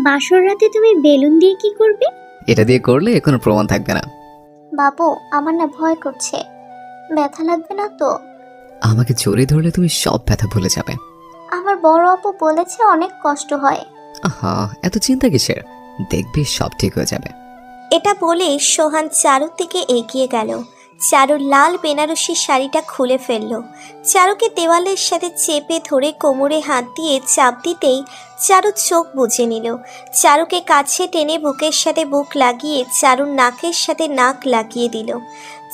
বাসর রাতে তুমি বেলুন দিয়ে কি করবে? এটা দিয়ে করলে কোনো প্রমাণ থাকবে না। বাবু, আমার না ভয় করছে। ব্যথা লাগবে না তো? আমাকে জড়িয়ে ধরলে তুমি সব ব্যথা ভুলে যাবে। আমার বড় আপু বলেছে অনেক কষ্ট হয়। আহা, এত চিন্তা কিসের? দেখবি সব ঠিক হয়ে যাবে। এটা বলে সোহান চারুর দিকে এগিয়ে গেল। চারুর লাল বেনারসি শাড়িটা খুলে ফেলল। চারুকে দেওয়ালের সাথে চেপে ধরে কোমরে হাত দিয়ে চাপ দিতেই চারু চোখ বুজে নিল। চারুকে কাছে টেনে বুকের সাথে বুক লাগিয়ে চারুর নাকের সাথে নাক লাগিয়ে দিল।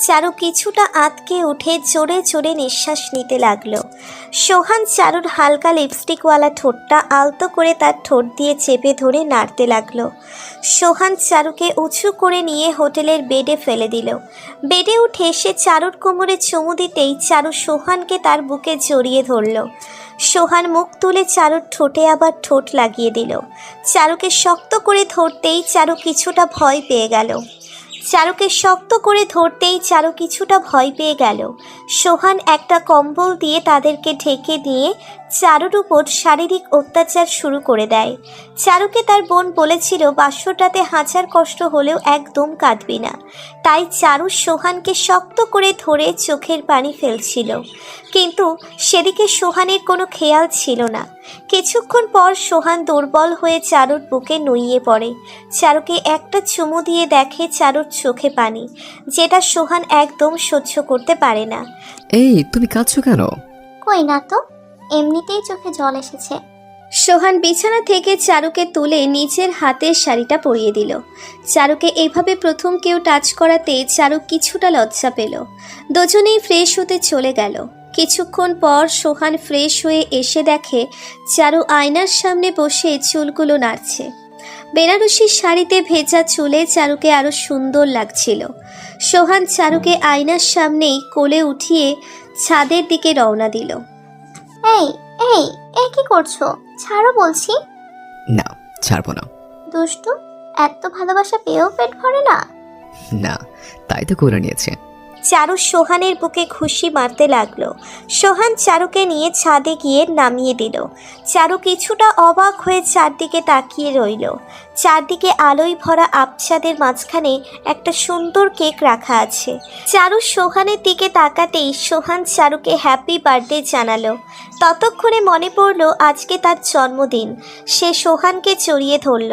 চারু কিছুটা আঁতকে উঠে জোরে জোরে নিঃশ্বাস নিতে লাগলো। সোহান চারুর হালকা লিপস্টিকওয়ালা ঠোঁটটা আলতো করে তার ঠোঁট দিয়ে চেপে ধরে নাড়তে লাগলো। সোহান চারুকে উঁচু করে নিয়ে হোটেলের বেডে ফেলে দিল। বেডে উঠে সে চারুর কোমরে চুমু দিতেই চারু সোহানকে তার বুকে জড়িয়ে ধরল। সোহান মুখ তুলে চারুর ঠোঁটে আবার ঠোঁট লাগিয়ে দিল। চারুকে শক্ত করে ধরতেই চারু কিছুটা ভয় পেয়ে গেল। সোহান একটা কম্বল দিয়ে তাদেরকে ঢেকে দিয়ে চারুর উপর শারীরিক অত্যাচার শুরু করে দেয়। চারুকে তার বোন বলেছিল বাসরটাতে হাজার কষ্ট হলেও একদম কাঁদবি না। তাই চারু সোহানকে শক্ত করে ধরে চোখের পানি ফেলছিল, কিন্তু সেদিকে সোহানের কোনো খেয়াল ছিল না। কিছুক্ষণ পর সোহান দুর্বল হয়ে চারুর বুকে নুইয়ে পড়ে। চারুকে একটা চুমু দিয়ে দেখে চারুর চোখে পানি, যেটা সোহান একদম সহ্য করতে পারে না। এই, তুমি কাঁদছো কেন? কই না তো, এমনিতেই চোখে জল এসেছে। সোহান বিছানা থেকে চারুকে তুলে নিজের হাতের শাড়িটা পরিয়ে দিল। চারুকে এভাবে প্রথম কেউ টাচ করাতে চারু কিছুটা লজ্জা পেল। দুজনেই ফ্রেশ হতে চলে গেল। কিছুক্ষণ পর সোহান ফ্রেশ হয়ে এসে দেখে চারু আয়নার সামনে বসে চুলগুলো নাড়ছে। বেনারসি শাড়িতে ভেজা চুলে চারুকে আরো সুন্দর লাগছিল। সোহান চারুকে আয়নার সামনেই কোলে উঠিয়ে ছাদের দিকে রওনা দিল। এই এই এই কি করছো? ছাড়ো বলছি। না, ছাড়বো না। দুষ্টু, এত ভালোবাসা পেয়েও পেট ভরে না? না, তাই তো করে নিয়েছে। চারু সোহানের বুকে ঘুষি মারতে লাগলো। সোহান চারুকে নিয়ে ছাদে গিয়ে নামিয়ে দিল। চারু কিছুটা অবাক হয়ে চারদিকে তাকিয়ে রইল। চারদিকে আলোয় ভরা আবছাদের মাঝখানে একটা সুন্দর কেক রাখা আছে। চারু সোহানের দিকে তাকাতেই সোহান চারুকে হ্যাপি বার্থডে জানালো। ততক্ষণে মনে পড়ল আজকে তার জন্মদিন। সে সোহানকে জড়িয়ে ধরল।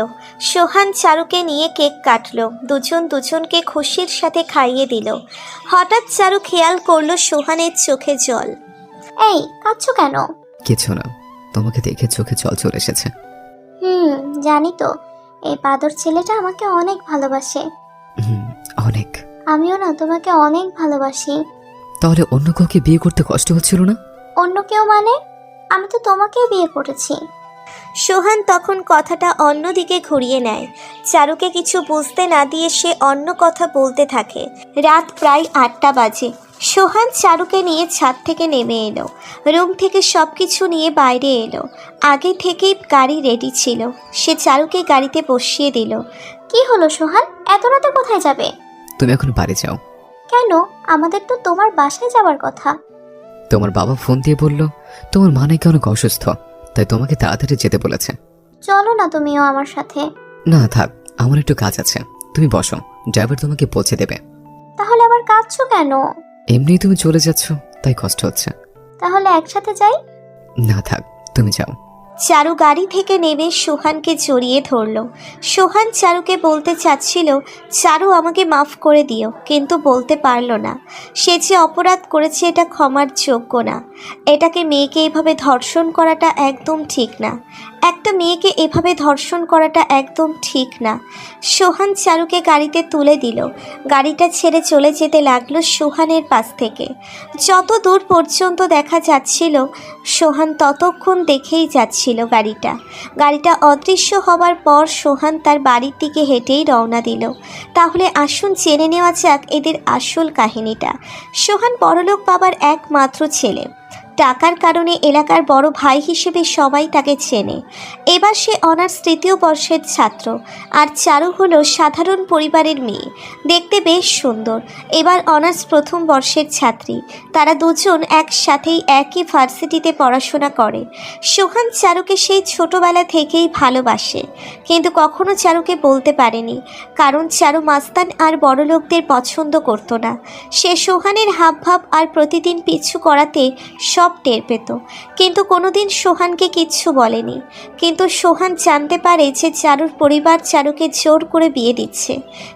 সোহান চারুকে নিয়ে কেক কাটলো। দুজন দুজনকে খুশির সাথে খাইয়ে দিল। হঠাৎ চারু খেয়াল করলো সোহানের চোখে জল। এই, কাঁদছো কেন? কিছু না, তোমাকে দেখে চোখে জল চলে এসেছে। জানি তো, এই বাদর ছেলেটা আমাকে অনেক ভালোবাসে। অনেক। আমিও না তোমাকে অনেক ভালোবাসি। তাহলে অন্য কাউকে বিয়ে করতে কষ্ট হচ্ছিল না? অন্য কেউ মানে? আমি তো তোমাকেই বিয়ে করেছি। সোহান তখন কথাটা অন্যদিকে ঘুরিয়ে নেয়। চারুকে কিছু বুঝতে না দিয়ে সে অন্য কথা বলতে থাকে। রাত প্রায় 8টা বাজে। সোহান চারুকে নিয়ে ছাদ থেকে নেমে এলো। রুম থেকে সব কিছু নিয়ে বাইরে এলো। আগে থেকেই গাড়ি রেডি ছিল। সে চারুকে গাড়িতে বসিয়ে দিল। কি হলো সোহান, এত রাতে কোথায় যাবে? তুমি এখন বাড়ি যাও। কেন? আমাদের তো তোমার বাসায় যাওয়ার কথা। তোমার বাবা ফোন দিয়ে বলল তোমার মা নাকি অনেক অসুস্থ, তাই তোমাকে তাড়াতাড়ি যেতে বলেছে। চলো না তুমিও আমার সাথে। না থাক, আমার একটু কাজ আছে। তুমি বসো, ড্রাইভার তোমাকে পৌঁছে দেবে। তাহলে আবার কাঁদছো কেন? এমনি তুমি চলে যাচ্ছ, তাই কষ্ট হচ্ছে। তাহলে একসাথে যাই। না থাক, তুমি যাও। চারু গাড়ি থেকে নেমে সোহানকে জড়িয়ে ধরল। সোহান চারুকে বলতে চাচ্ছিল চারু আমাকে মাফ করে দিও, কিন্তু বলতে পারল না। সে যে অপরাধ করেছে এটা ক্ষমার যোগ্য না। এটাকে মেয়েকে এভাবে ধর্ষণ করাটা একদম ঠিক না। একটা মেয়েকে এভাবে ধর্ষণ করাটা একদম ঠিক না। সোহান চারুকে গাড়িতে তুলে দিল। গাড়িটা ছেড়ে চলে যেতে লাগলো সোহানের পাশ থেকে। যত দূর পর্যন্ত দেখা যাচ্ছিল সোহান ততক্ষণ দেখেই যাচ্ছিল গাড়িটা অদৃশ্য হবার পর সোহান তার বাড়ির দিকে হেঁটেই রওনা দিল। তাহলে আসুন জেনে নেওয়া যাক এদের আসল কাহিনীটা। সোহান বড়লোক বাবার একমাত্র ছেলে। ডাকার কারণে এলাকার বড় ভাই হিসেবে সবাই তাকে চেনে। এবার সে অনার্স 3য় বর্ষের ছাত্র, আর চারু হলো সাধারণ পরিবারের মেয়ে, দেখতে বেশ সুন্দর। এবার অনার্স 1ম বর্ষের ছাত্রী। তারা দুজন একসাথেই একই ভার্সিটিতে পড়াশোনা করে। সোহান চারুকে সেই ছোটবেলা থেকেই ভালোবাসে, কিন্তু কখনো চারুকে বলতে পারেনি, কারণ চারু মাস্তান আর বড়লোকদের পছন্দ করত না। সে সোহানের হাবভাব আর প্রতিদিন পিছু করাতে সব টের পেত, কিন্তু কোনোদিন সোহানকে কিচ্ছু বলেনি। কিন্তু সোহান জানতে পারে যে চারুর পরিবার চারুকে জোর করে বিয়ে দিচ্ছে,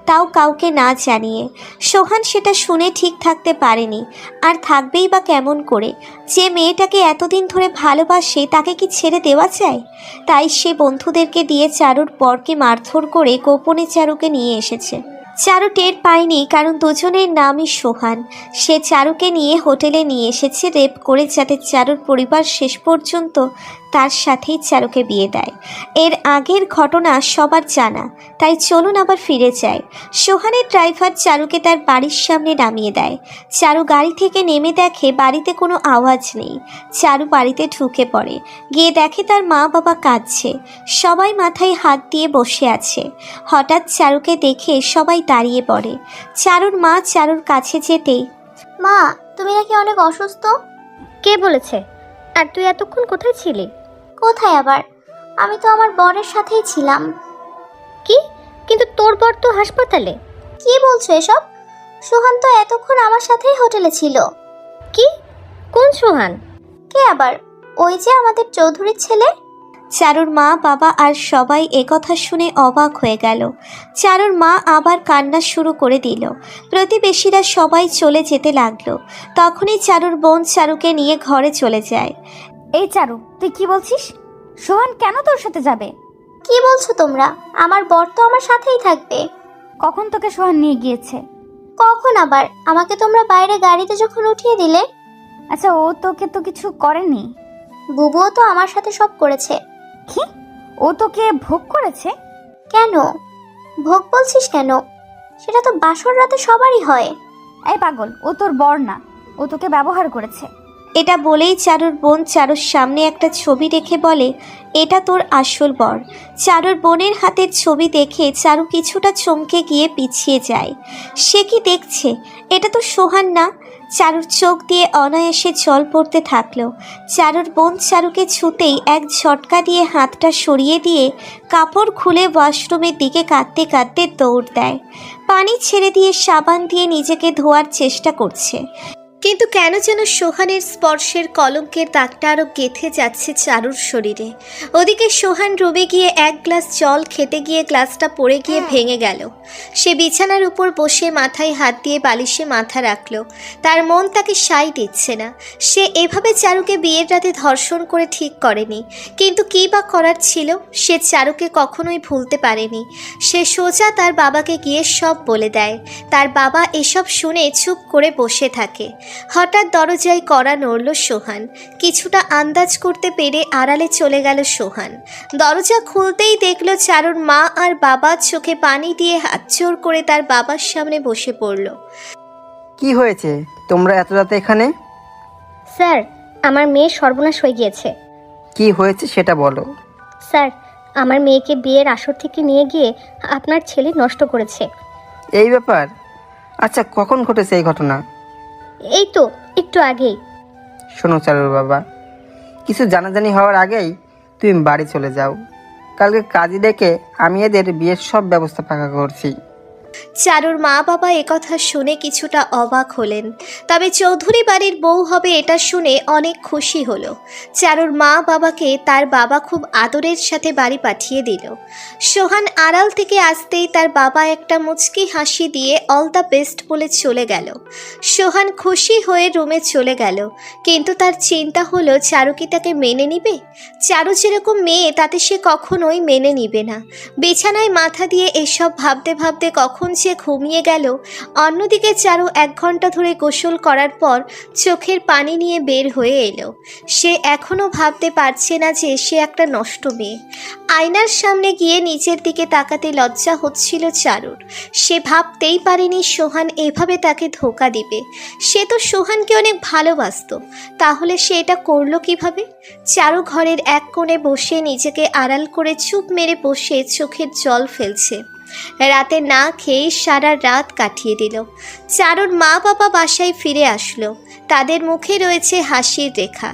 তাও কাউকে না জানিয়ে। সোহান সেটা শুনে ঠিক থাকতে পারেনি, আর থাকবেই বা কেমন করে? যে মেয়েটাকে এতদিন ধরে ভালোবাসে তাকে কি ছেড়ে দেওয়া যায়? তাই সে বন্ধুদেরকে দিয়ে চারুর বরকে মারধর করে গোপনে চারুকে নিয়ে এসেছে। চারু টের পায়নি, কারণ দুজনের নামই সোহান। সে চারুকে নিয়ে হোটেলে নিয়ে এসেছে রেপ করে, যাতে চারুর পরিবার শেষ পর্যন্ত তার সাথেই চারুকে বিয়ে দেয়। এর আগের ঘটনা সবার জানা, তাই চলুন আবার ফিরে যায়। সোহানের ড্রাইভার চারুকে তার বাড়ির সামনে নামিয়ে দেয়। চারু গাড়ি থেকে নেমে দেখে বাড়িতে কোনো আওয়াজ নেই। চারু বাড়িতে ঢুকে পড়ে, গিয়ে দেখে তার মা বাবা কাঁদছে, সবাই মাথায় হাত দিয়ে বসে আছে। হঠাৎ চারুকে দেখে সবাই দাঁড়িয়ে পড়ে। চারুর মা চারুর কাছে যেতেই, মা, তুমি নাকি অনেক অসুস্থ? কে বলেছে? আর তুই এতক্ষণ কোথায় ছিলি? কোথায় আবার? আমি তো আমার বরের সাথেই ছিলাম। কি? কিন্তু তোর বর তো হাসপাতালে। কি বলছো এসব? সোহান তো এতক্ষণ আমার সাথেই হোটেলে ছিল। কি? কোন সোহান? কে আবার? ওই যে আমাদের চৌধুরীর ছেলে। চারুর মা বাবা আর সবাই একথা শুনে অবাক হয়ে গেল। চারুর মা আবার কান্না শুরু করে দিল। প্রতিবেশীরা সবাই চলে যেতে লাগলো। তখনই চারুর বোন চারুকে নিয়ে ঘরে চলে যায়। এই চারু, তুই কি বলছিস? সোহান কেন তোর সাথে যাবে? কি বলছো তোমরা? আমার বর তো আমার সাথেই থাকবে। কখন তোকে সোহান নিয়ে গিয়েছে? কখন আবার? আমাকে তোমরা বাইরে গাড়িতে যখন উঠিয়ে দিলে। আচ্ছা, ও তোকে তো কিছু করেনি? বুবুও তো আমার সাথে সব করেছে। কি? ও তোকে ভোগ করেছে? কেন ভোগ বলছিস কেন? সেটা তো বাসর রাতে সবারই হয়। এই পাগল, ও তোর বর না, ও তোকে ব্যবহার করেছে। এটা বলেই চারুর বোন চারুর সামনে একটা ছবি রেখে বলে, এটা তোর আসল বর। চারুর বোনের হাতের ছবি দেখে চারু কিছুটা চমকে গিয়ে পিছিয়ে যায়। সে কি দেখছে? এটা তো সোহান না। চারুর চোখ দিয়ে অনায়াসে জল পড়তে থাকলো। চারুর বোন চারুকে ছুতেই এক ঝটকা দিয়ে হাতটা সরিয়ে দিয়ে কাপড় খুলে ওয়াশরুমের দিকে কাঁদতে কাঁদতে দৌড় দেয়। পানি ছেড়ে দিয়ে সাবান দিয়ে নিজেকে ধোয়ার চেষ্টা করছে, কিন্তু কেন যেন সোহানের স্পর্শের কলঙ্কের দাগটা আরও গেঁথে যাচ্ছে চারুর শরীরে। ওদিকে সোহান রুমে গিয়ে এক গ্লাস জল খেতে গিয়ে গ্লাসটা পড়ে গিয়ে ভেঙে গেল। সে বিছানার উপর বসে মাথায় হাত দিয়ে বালিশে মাথা রাখল। তার মন তাকে সাই দিচ্ছে না। সে এভাবে চারুকে বিয়ের রাতে ধর্ষণ করে ঠিক করেনি, কিন্তু কী বা করার ছিল? সে চারুকে কখনোই ভুলতে পারেনি। সে সোজা তার বাবাকে গিয়ে সব বলে দেয়। তার বাবা এসব শুনে চুপ করে বসে থাকে। হঠাৎ দরজায় কড়া নড়ল সোহান। কিছুটা আন্দাজ করতে পেরে আড়ালে চলে গেল সোহান। দরজা খুলতেই দেখল চারুর মা আর বাবা চোখে পানি দিয়ে হাত জোর করে তার বাবার সামনে বসে পড়ল। কি হয়েছে? তোমরা এত রাতে এখানে? স্যার, আমার মেয়ে সর্বনাশ হয়ে গিয়েছে। কি হয়েছে সেটা বলো। স্যার, আমার মেয়েকে বিয়ের আসর থেকে নিয়ে গিয়ে আপনার ছেলে নষ্ট করেছে। এই ব্যাপার? আচ্ছা, কখন ঘটেছে এই ঘটনা? এই তো একটু আগেই। শোনো চারুর বাবা, কিছু জানাজানি হওয়ার আগেই তুমি বাড়ি চলে যাও। কালকে কাজী ডেকে আমি এদের বিয়ের সব ব্যবস্থা পাকা করছি। চারুর মা বাবা একথা শুনে কিছুটা অবাক হলেন, তবে চৌধুরী বাড়ির বউ হবে এটা শুনে অনেক খুশি হলো। চারুর মা বাবাকে তার বাবা খুব আদরের সাথে বাড়ি পাঠিয়ে দিল। সোহান আড়াল থেকে আসতেই তার বাবা একটা মুচকি হাসি দিয়ে অল দ্য বেস্ট বলে চলে গেল। সোহান খুশি হয়ে রুমে চলে গেল, কিন্তু তার চিন্তা হলো চারু কি তাকে মেনে নিবে? চারু যেরকম মেয়ে তাতে সে কখনোই মেনে নিবে না। বিছানায় মাথা দিয়ে এসব ভাবতে ভাবতে কখন কখন সে ঘুমিয়ে গেল। অন্যদিকে চারু 1 ঘন্টা ধরে গোসল করার পর চোখের পানি নিয়ে বের হয়ে এলো। সে এখনও ভাবতে পারছে না যে সে একটা নষ্ট মেয়ে। আয়নার সামনে গিয়ে নিচের দিকে তাকাতে লজ্জা হচ্ছিল চারুর। সে ভাবতেই পারেনি সোহান এভাবে তাকে ধোঁকা দিবে। সে তো সোহানকে অনেক ভালোবাসত, তাহলে সে এটা করলো কিভাবে? চারু ঘরের এক কোণে বসে নিজেকে আড়াল করে চুপ মেরে বসে চোখের জল ফেলছে। রাতে না খেয়ে সারা রাত কাটিয়ে দিল। চারুর মা বাবা বাসায় ফিরে আসলো। তাদের মুখে রয়েছে হাসির রেখা।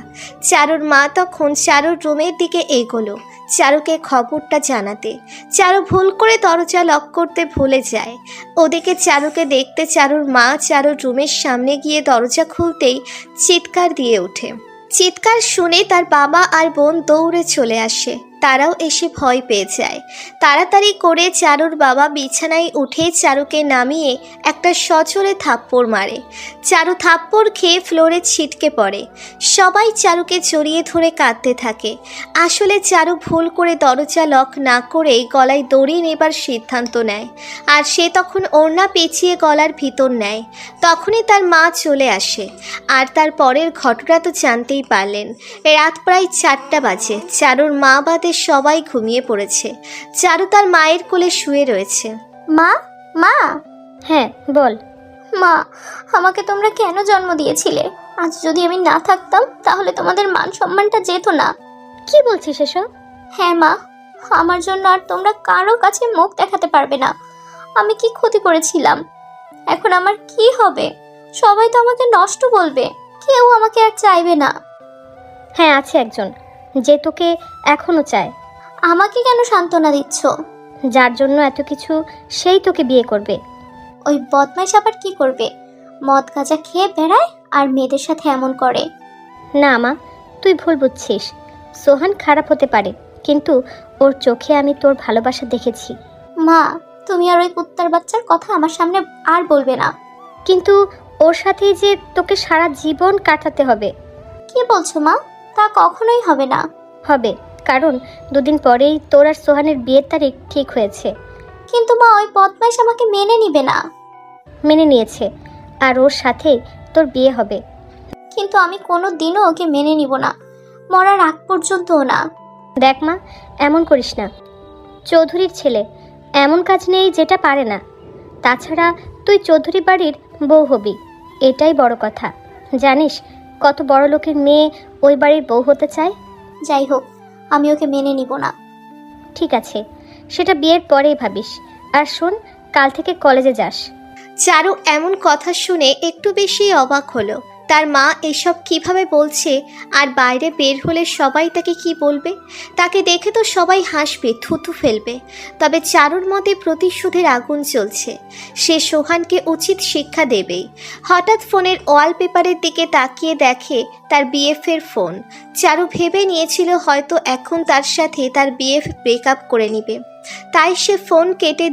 চারুর মা তখন চারুর রুমের দিকে এগোলো চারুকে খবরটা জানাতে। চারু ভুল করে দরজা লক করতে ভুলে যায়। ওদিকে চারুকে দেখতে চারুর মা চারুর রুমের সামনে গিয়ে দরজা খুলতেই চিৎকার দিয়ে ওঠে। চিৎকার শুনে তার বাবা আর বোন দৌড়ে চলে আসে। তারাও এসে ভয় পেয়ে যায়। তাড়াতাড়ি করে চারুর বাবা বিছানায় উঠে চারুকে নামিয়ে একটা সজোরে থাপ্পড় মারে। চারু থাপ্পড় খেয়ে ফ্লোরে ছিটকে পড়ে। সবাই চারুকে জড়িয়ে ধরে কাঁদতে থাকে। আসলে চারু ভুল করে দরজা লক না করে গলায় দড়ি নেবার সিদ্ধান্ত নেয়, আর সে তখন ওড়না পেঁচিয়ে গলার ভিতর নেয়। তখনই তার মা চলে আসে, আর তার পরের ঘটনা তো জানতেই পারলেন। রাত প্রায় 4টা বাজে। চারুর মা বাদে সবাই ঘুমিয়ে পড়েছে। চারু তার মায়ের কোলে শুয়ে রয়েছে। মা, মা, হ্যাঁ বল। মা, আমাকে তোমরা কেন জন্ম দিয়েছিলে? আজ যদি আমি না থাকতাম তাহলে তোমাদের মান সম্মানটা যেত না। কি বলছিস এসব? হ্যাঁ মা, আমার জন্য আর তোমরা কারো কাছে মুখ দেখাতে পারবে না। আমি কি ক্ষতি করেছিলাম? এখন আমার কি হবে? সবাই তো আমাকে নষ্ট বলবে, কেউ আমাকে আর চাইবে না। হ্যাঁ, আছে একজন যে তোকে এখনো চায়। আমাকে কেন সান্ত্বনা দিচ্ছ? যার জন্য এত কিছু, সেই তোকে বিয়ে করবে। ওই বদমাইশ আবার কি করবে? মদ গাঁজা খেয়ে বেড়ায় আর মেয়েদের সাথে এমন করে। না মা, তুই ভুল বুঝছিস। সোহান খারাপ হতে পারে, কিন্তু ওর চোখে আমি তোর ভালোবাসা দেখেছি। মা, তুমি আর ওই কুত্তার বাচ্চার কথা আমার সামনে আর বলবে না। কিন্তু ওর সাথেই যে তোকে সারা জীবন কাটাতে হবে। কি বলছো মা? তা কখনোই হবে না। হবে, কারণ 2 দিন পরেই তোর আর সোহানের বিয়ের তারিখ ঠিক হয়েছে। কিন্তু মা, ওই বদমাইশ আমাকে মেনে নিবে না। মেনে নিয়েছে, আর ওর সাথেই তোর বিয়ে হবে। কিন্তু আমি কোনো দিনও ওকে মেনে নিব না, মরার আগ পর্যন্তও না। দেখ মা, এমন করিস না। চৌধুরীর ছেলে, এমন কাজ নেই যেটা পারে না। তাছাড়া তুই চৌধুরী বাড়ির বউ হবি, এটাই বড় কথা। জানিস কত বড় লোকের মেয়ে ওই বাড়ির বউ হতে চায়? যাই হোক, আমি ওকে মেনে নিব না। ঠিক আছে, সেটা বিয়ের পরেই ভাবিস। আর শোন, কাল থেকে কলেজে যাস। চারু এমন কথা শুনে একটু বেশি অবাক হলো। তার মা এসব কিভাবে বলছে, আর বাইরে বের হলে সবাই তাকে কি বলবে? তাকে দেখে তো সবাই হাসবে, থুতু ফেলবে। তবে চারুর মতে প্রতিশোধের আগুন জ্বলছে। সে সোহানকে উচিত শিক্ষা দেবেই। হঠাৎ ফোনের ওয়ালপেপারের দিকে তাকিয়ে দেখে তার বিএফের ফোন। চারু ভেবে নিয়েছিল হয়তো এখন তার সাথে তার বিএফ ব্রেকআপ করে নিবে, তাই সে ফোন কেটে